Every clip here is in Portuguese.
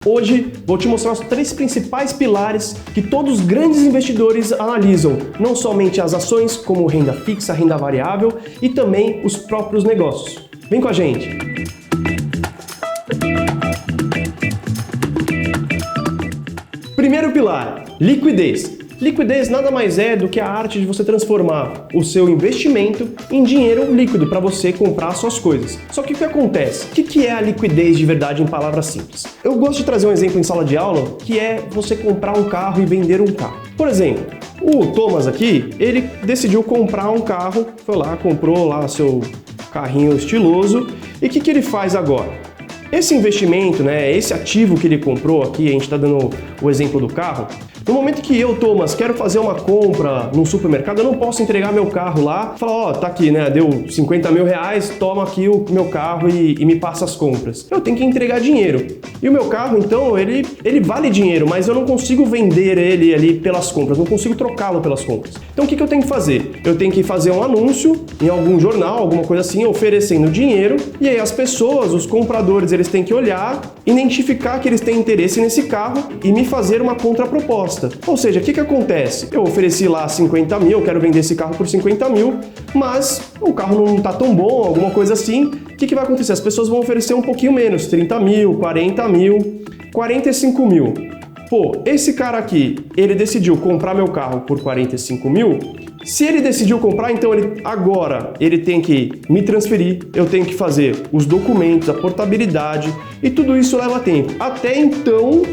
Hoje vou te mostrar os 3 principais pilares que todos os grandes investidores analisam, não somente as ações, como renda fixa, renda variável e também os próprios negócios. Vem com a gente! Primeiro pilar, liquidez. Liquidez nada mais é do que a arte de você transformar o seu investimento em dinheiro líquido para você comprar suas coisas. Só que o que acontece? O que é a liquidez de verdade em palavras simples? Eu gosto de trazer um exemplo em sala de aula, que é você comprar um carro e vender um carro. Por exemplo, o Thomas aqui, ele decidiu comprar um carro, foi lá, comprou lá seu carrinho estiloso, e o que ele faz agora? Esse investimento, esse ativo que ele comprou aqui, a gente está dando o exemplo do carro, no momento que eu, Thomas, quero fazer uma compra no supermercado, eu não posso entregar meu carro lá e falar, tá aqui, deu 50 mil reais, toma aqui o meu carro e me passa as compras. Eu tenho que entregar dinheiro. E o meu carro, então, ele vale dinheiro, mas eu não consigo vender ele ali pelas compras, não consigo trocá-lo pelas compras. Então o que eu tenho que fazer? Eu tenho que fazer um anúncio em algum jornal, alguma coisa assim, oferecendo dinheiro, e aí as pessoas, os compradores, eles têm que olhar, identificar que eles têm interesse nesse carro e me fazer uma contraproposta. Ou seja, o que acontece? Eu ofereci lá 50 mil, eu quero vender esse carro por 50 mil, mas o carro não está tão bom, alguma coisa assim. O que vai acontecer? As pessoas vão oferecer um pouquinho menos, 30 mil, 40 mil, 45 mil. Pô, esse cara aqui, ele decidiu comprar meu carro por 45 mil, se ele decidiu comprar, então agora ele tem que me transferir, eu tenho que fazer os documentos, a portabilidade, e tudo isso leva tempo. Até então,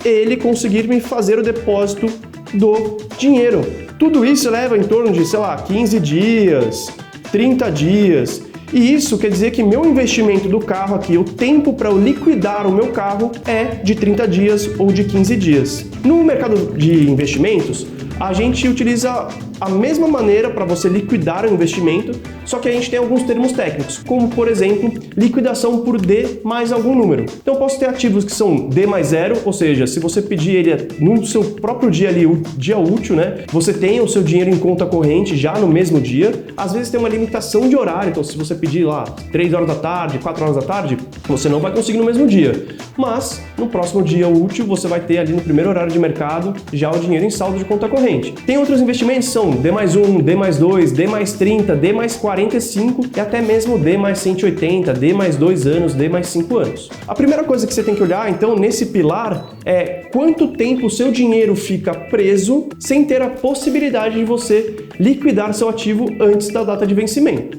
ele conseguir me fazer o depósito do dinheiro. Tudo isso leva em torno de, 15 dias, 30 dias. E isso quer dizer que meu investimento do carro aqui, o tempo para eu liquidar o meu carro é de 30 dias ou de 15 dias. No mercado de investimentos, a gente utiliza a mesma maneira para você liquidar o investimento, só que a gente tem alguns termos técnicos, como por exemplo, liquidação por D mais algum número. Então eu posso ter ativos que são D mais 0, ou seja, se você pedir ele no seu próprio dia ali, o dia útil, você tem o seu dinheiro em conta corrente já no mesmo dia. Às vezes tem uma limitação de horário, então se você pedir lá 3 horas da tarde, 4 horas da tarde, você não vai conseguir no mesmo dia. Mas no próximo dia útil você vai ter ali no primeiro horário de mercado já o dinheiro em saldo de conta corrente. Tem outros investimentos que são D mais 1, D mais 2, D mais 30, D mais 45 e até mesmo D mais 180, D mais 2 anos, D mais 5 anos. A primeira coisa que você tem que olhar, então, nesse pilar é quanto tempo o seu dinheiro fica preso sem ter a possibilidade de você liquidar seu ativo antes da data de vencimento.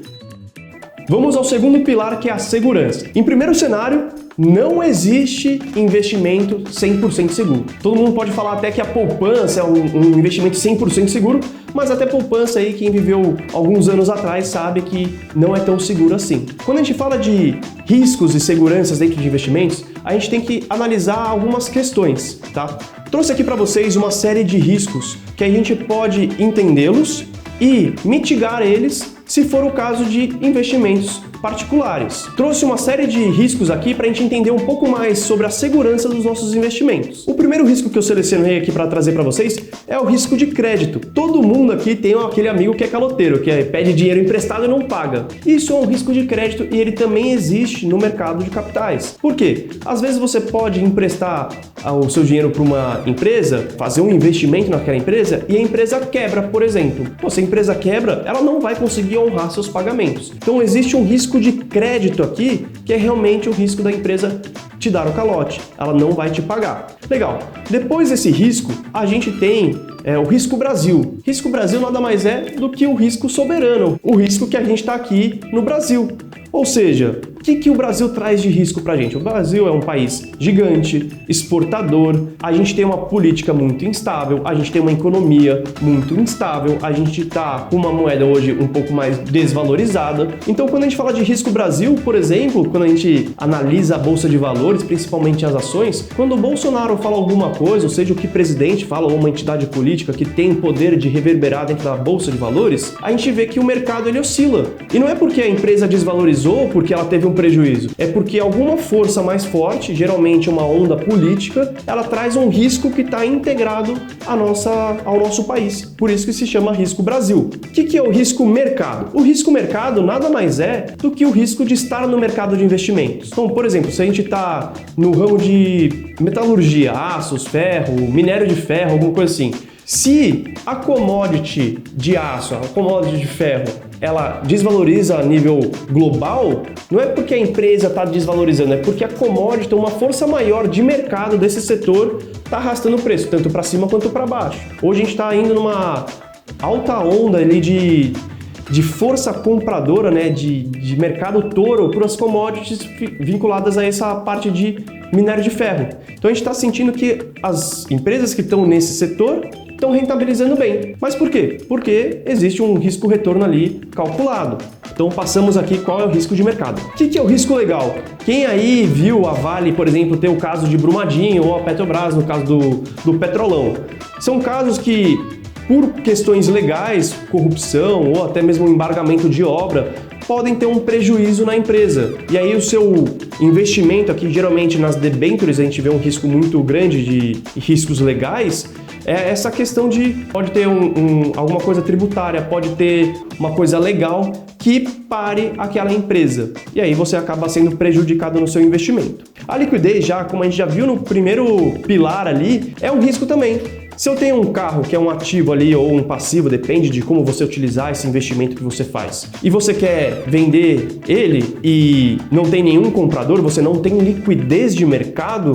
Vamos ao segundo pilar, que é a segurança. Em primeiro cenário, não existe investimento 100% seguro. Todo mundo pode falar até que a poupança é um investimento 100% seguro, mas até poupança aí, quem viveu alguns anos atrás sabe que não é tão seguro assim. Quando a gente fala de riscos e seguranças dentro de investimentos, a gente tem que analisar algumas questões, tá? Trouxe aqui para vocês uma série de riscos que a gente pode entendê-los e mitigar eles se for o caso de investimentos particulares. Trouxe uma série de riscos aqui para a gente entender um pouco mais sobre a segurança dos nossos investimentos. O primeiro risco que eu selecionei aqui para trazer para vocês é o risco de crédito. Todo mundo aqui tem aquele amigo que é caloteiro, que pede dinheiro emprestado e não paga. Isso é um risco de crédito e ele também existe no mercado de capitais. Por quê? Às vezes você pode emprestar o seu dinheiro para uma empresa, fazer um investimento naquela empresa e a empresa quebra, por exemplo. Se a empresa quebra, ela não vai conseguir honrar seus pagamentos. Então existe um risco de crédito aqui, que é realmente o risco da empresa te dar o calote. Ela não vai te pagar. Legal. Depois desse risco, a gente tem o risco Brasil. Risco Brasil nada mais é do que o risco soberano, o risco que a gente está aqui no Brasil. Ou seja, o que o Brasil traz de risco para a gente? O Brasil é um país gigante, exportador, a gente tem uma política muito instável, a gente tem uma economia muito instável, a gente está com uma moeda hoje um pouco mais desvalorizada. Então, quando a gente fala de risco Brasil, por exemplo, quando a gente analisa a Bolsa de Valores, principalmente as ações, quando o Bolsonaro fala alguma coisa, ou seja, o que o presidente fala, ou uma entidade política que tem poder de reverberar dentro da Bolsa de Valores, a gente vê que o mercado ele oscila. E não é porque a empresa desvalorizou, porque ela teve um prejuízo? É porque alguma força mais forte, geralmente uma onda política, ela traz um risco que está integrado ao nosso país. Por isso que se chama risco Brasil. O que é o risco mercado? O risco mercado nada mais é do que o risco de estar no mercado de investimentos. Então, por exemplo, se a gente está no ramo de metalurgia, aços, ferro, minério de ferro, alguma coisa assim. Se a commodity de aço, a commodity de ferro, ela desvaloriza a nível global, não é porque a empresa está desvalorizando, é porque a commodity, uma força maior de mercado desse setor, está arrastando o preço, tanto para cima quanto para baixo. Hoje a gente está indo numa alta onda ali de força compradora, né, de mercado touro para as commodities vinculadas a essa parte de minério de ferro. Então a gente está sentindo que as empresas que estão nesse setor estão rentabilizando bem. Mas por quê? Porque existe um risco-retorno ali calculado. Então passamos aqui qual é o risco de mercado. O que é o risco legal? Quem aí viu a Vale, por exemplo, ter o caso de Brumadinho ou a Petrobras no caso do Petrolão? São casos que, por questões legais, corrupção ou até mesmo embargamento de obra, podem ter um prejuízo na empresa. E aí o seu investimento aqui, geralmente nas debêntures, a gente vê um risco muito grande de riscos legais, é essa questão de pode ter alguma coisa tributária, pode ter uma coisa legal que pare aquela empresa. E aí você acaba sendo prejudicado no seu investimento. A liquidez, já como a gente já viu no primeiro pilar ali, é um risco também. Se eu tenho um carro que é um ativo ali ou um passivo, depende de como você utilizar esse investimento que você faz, e você quer vender ele e não tem nenhum comprador, você não tem liquidez de mercado,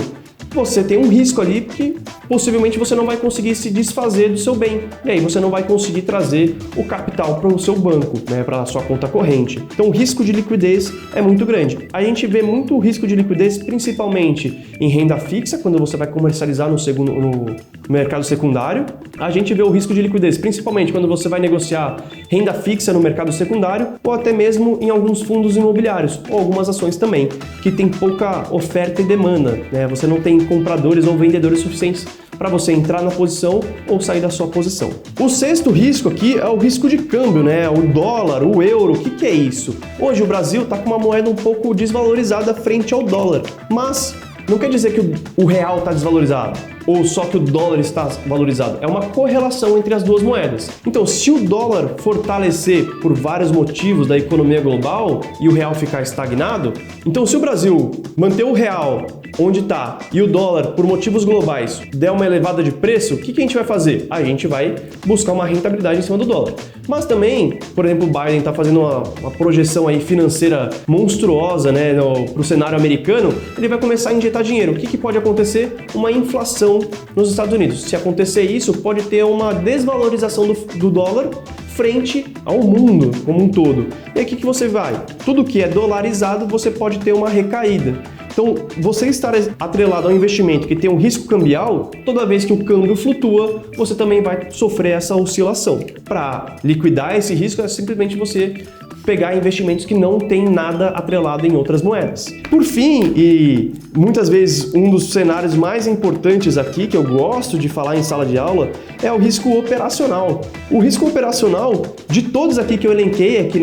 você tem um risco ali que possivelmente você não vai conseguir se desfazer do seu bem. E aí você não vai conseguir trazer o capital para o seu banco, né, para a sua conta corrente. Então o risco de liquidez é muito grande. A gente vê muito risco de liquidez principalmente em renda fixa, quando você vai comercializar no mercado secundário. A gente vê o risco de liquidez principalmente quando você vai negociar renda fixa no mercado secundário ou até mesmo em alguns fundos imobiliários ou algumas ações também, que tem pouca oferta e demanda, né? Você não tem compradores ou vendedores suficientes para você entrar na posição ou sair da sua posição. O sexto risco aqui é o risco de câmbio, né? O dólar, o euro, o que é isso? Hoje o Brasil está com uma moeda um pouco desvalorizada frente ao dólar, mas não quer dizer que o real está desvalorizado ou só que o dólar está valorizado. É uma correlação entre as duas moedas. Então, se o dólar fortalecer por vários motivos da economia global e o real ficar estagnado, então se o Brasil manter o real onde está e o dólar, por motivos globais, der uma elevada de preço, o que a gente vai fazer? A gente vai buscar uma rentabilidade em cima do dólar. Mas também, por exemplo, o Biden está fazendo uma projeção aí financeira monstruosa, né, para o cenário americano, ele vai começar a injetar dinheiro. O que pode acontecer? Uma inflação nos Estados Unidos. Se acontecer isso, pode ter uma desvalorização do dólar frente ao mundo como um todo. E aí o que você vai? Tudo que é dolarizado, você pode ter uma recaída. Então, você estar atrelado ao investimento que tem um risco cambial, toda vez que o câmbio flutua, você também vai sofrer essa oscilação. Para liquidar esse risco, é simplesmente você pegar investimentos que não tem nada atrelado em outras moedas. Por fim, e muitas vezes um dos cenários mais importantes aqui, que eu gosto de falar em sala de aula, é o risco operacional. O risco operacional, de todos aqui que eu elenquei aqui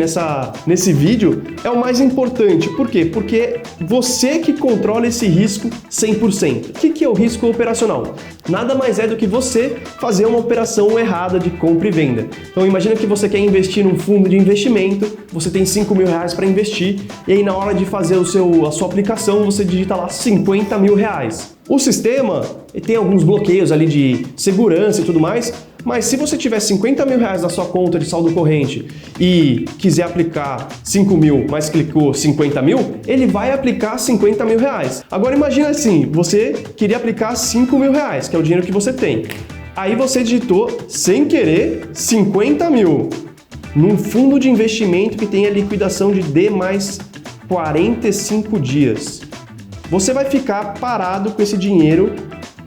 nesse vídeo, é o mais importante. Por quê? Porque você que controla esse risco 100%. O que é o risco operacional? Nada mais é do que você fazer uma operação errada de compra e venda. Então imagina que você quer investir num fundo de investimento, você tem R$5.000 para investir e aí na hora de fazer a sua aplicação você digita lá R$50.000. O sistema tem alguns bloqueios ali de segurança e tudo mais, mas se você tiver R$50.000 na sua conta de saldo corrente e quiser aplicar 5.000, mas clicou 50.000, ele vai aplicar R$50.000. Agora imagina assim, você queria aplicar R$5.000, que é o dinheiro que você tem. Aí você digitou, sem querer, 50.000 num fundo de investimento que tem a liquidação de D mais 45 dias. Você vai ficar parado com esse dinheiro,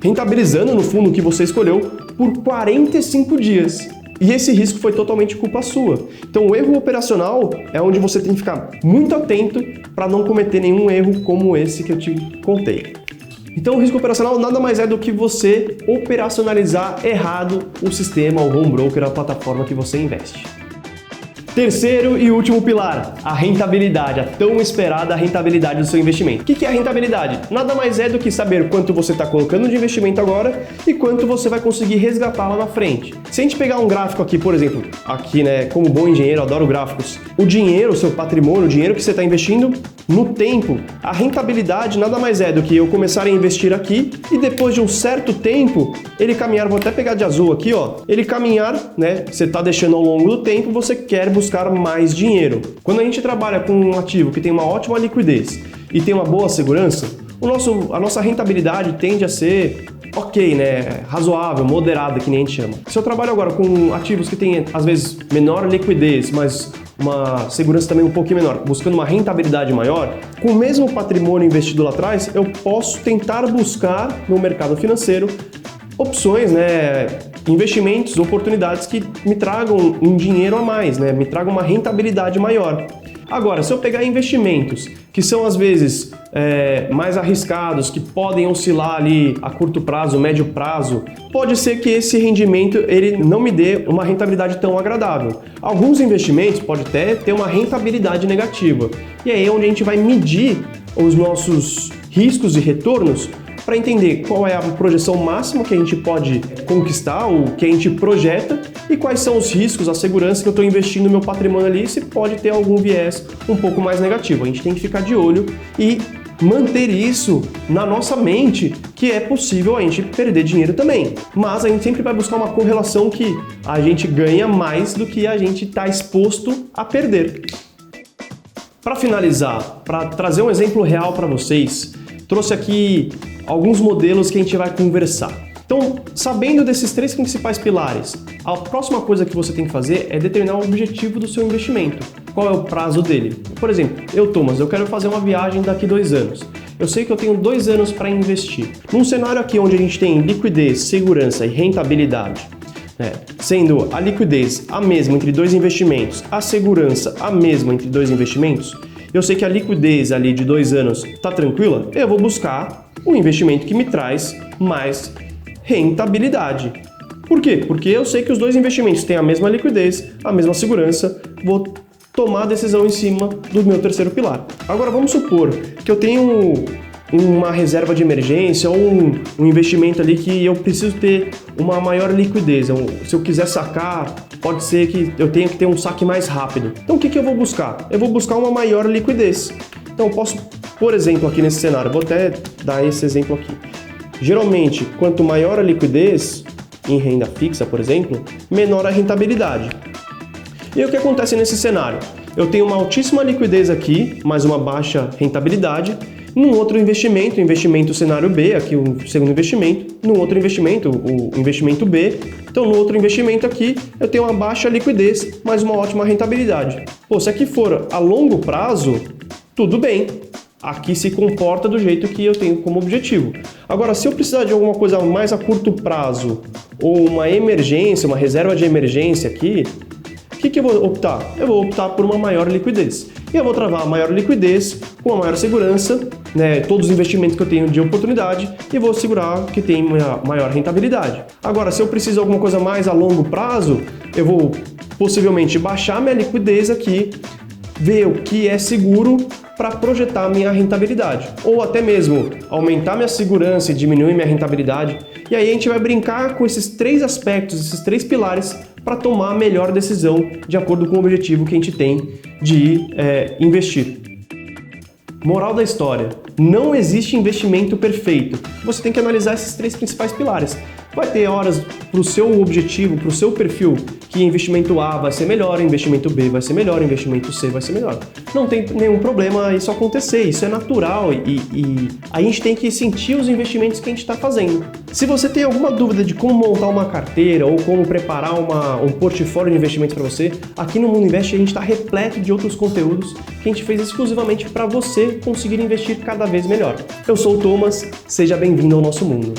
rentabilizando no fundo que você escolheu, por 45 dias. E esse risco foi totalmente culpa sua. Então o erro operacional é onde você tem que ficar muito atento para não cometer nenhum erro como esse que eu te contei. Então o risco operacional nada mais é do que você operacionalizar errado o sistema, o home broker, a plataforma que você investe. Terceiro e último pilar, a rentabilidade, a tão esperada rentabilidade do seu investimento. O que é a rentabilidade? Nada mais é do que saber quanto você está colocando de investimento agora e quanto você vai conseguir resgatar lá na frente. Se a gente pegar um gráfico aqui, por exemplo, aqui, né, como bom engenheiro, eu adoro gráficos, o dinheiro, o seu patrimônio, o dinheiro que você está investindo no tempo, a rentabilidade nada mais é do que eu começar a investir aqui e depois de um certo tempo, ele caminhar, vou até pegar de azul aqui, ó, ele caminhar, né, você está deixando ao longo do tempo, você quer buscar mais dinheiro. Quando a gente trabalha com um ativo que tem uma ótima liquidez e tem uma boa segurança, a nossa rentabilidade tende a ser ok, né? Razoável, moderada, que nem a gente chama. Se eu trabalho agora com ativos que têm, às vezes, menor liquidez, mas uma segurança também um pouquinho menor, buscando uma rentabilidade maior, com o mesmo patrimônio investido lá atrás, eu posso tentar buscar no mercado financeiro opções, né, investimentos, oportunidades que me tragam um dinheiro a mais, né, me tragam uma rentabilidade maior. Agora, se eu pegar investimentos que são às vezes mais arriscados, que podem oscilar ali a curto prazo, médio prazo, pode ser que esse rendimento ele não me dê uma rentabilidade tão agradável. Alguns investimentos podem até ter uma rentabilidade negativa. E aí é onde a gente vai medir os nossos riscos e retornos para entender qual é a projeção máxima que a gente pode conquistar, o que a gente projeta e quais são os riscos, a segurança que eu estou investindo no meu patrimônio ali, se pode ter algum viés um pouco mais negativo. A gente tem que ficar de olho e manter isso na nossa mente, que é possível a gente perder dinheiro também. Mas a gente sempre vai buscar uma correlação que a gente ganha mais do que a gente está exposto a perder. Para finalizar, para trazer um exemplo real para vocês, trouxe aqui alguns modelos que a gente vai conversar. Então, sabendo desses três principais pilares, a próxima coisa que você tem que fazer é determinar o objetivo do seu investimento. Qual é o prazo dele? Por exemplo, Thomas, eu quero fazer uma viagem daqui 2 anos. Eu sei que eu tenho 2 anos para investir. Num cenário aqui onde a gente tem liquidez, segurança e rentabilidade, sendo a liquidez a mesma entre 2 investimentos, a segurança a mesma entre 2 investimentos, eu sei que a liquidez ali de 2 anos está tranquila, eu vou buscar um investimento que me traz mais rentabilidade. Por quê? Porque eu sei que os 2 investimentos têm a mesma liquidez, a mesma segurança, vou tomar a decisão em cima do meu terceiro pilar. Agora vamos supor que eu tenho uma reserva de emergência ou um investimento ali que eu preciso ter uma maior liquidez. Se eu quiser sacar, pode ser que eu tenha que ter um saque mais rápido. Então o que eu vou buscar? Eu vou buscar uma maior liquidez. Então eu posso, por exemplo, aqui nesse cenário, vou até dar esse exemplo aqui. Geralmente, quanto maior a liquidez, em renda fixa, por exemplo, menor a rentabilidade. E o que acontece nesse cenário? Eu tenho uma altíssima liquidez aqui, mas uma baixa rentabilidade. Num outro investimento cenário B, aqui o segundo investimento, num outro investimento, o investimento B. Então, no outro investimento aqui, eu tenho uma baixa liquidez, mas uma ótima rentabilidade. Pô, se aqui for a longo prazo, tudo bem. Aqui se comporta do jeito que eu tenho como objetivo. Agora, se eu precisar de alguma coisa mais a curto prazo, ou uma emergência, uma reserva de emergência aqui, o que eu vou optar? Eu vou optar por uma maior liquidez. E eu vou travar a maior liquidez com a maior segurança, né, todos os investimentos que eu tenho de oportunidade, e vou assegurar que tem maior rentabilidade. Agora, se eu preciso de alguma coisa mais a longo prazo, eu vou possivelmente baixar minha liquidez aqui, ver o que é seguro para projetar minha rentabilidade. Ou até mesmo aumentar minha segurança e diminuir minha rentabilidade. E aí a gente vai brincar com esses 3 aspectos, esses 3 pilares, para tomar a melhor decisão de acordo com o objetivo que a gente tem de investir. Moral da história: não existe investimento perfeito. Você tem que analisar esses 3 principais pilares. Vai ter horas para o seu objetivo, para o seu perfil, que investimento A vai ser melhor, investimento B vai ser melhor, investimento C vai ser melhor. Não tem nenhum problema isso acontecer, isso é natural e a gente tem que sentir os investimentos que a gente está fazendo. Se você tem alguma dúvida de como montar uma carteira ou como preparar um portfólio de investimentos para você, aqui no Mundo Invest a gente está repleto de outros conteúdos que a gente fez exclusivamente para você conseguir investir cada vez melhor. Eu sou o Thomas, seja bem-vindo ao nosso mundo.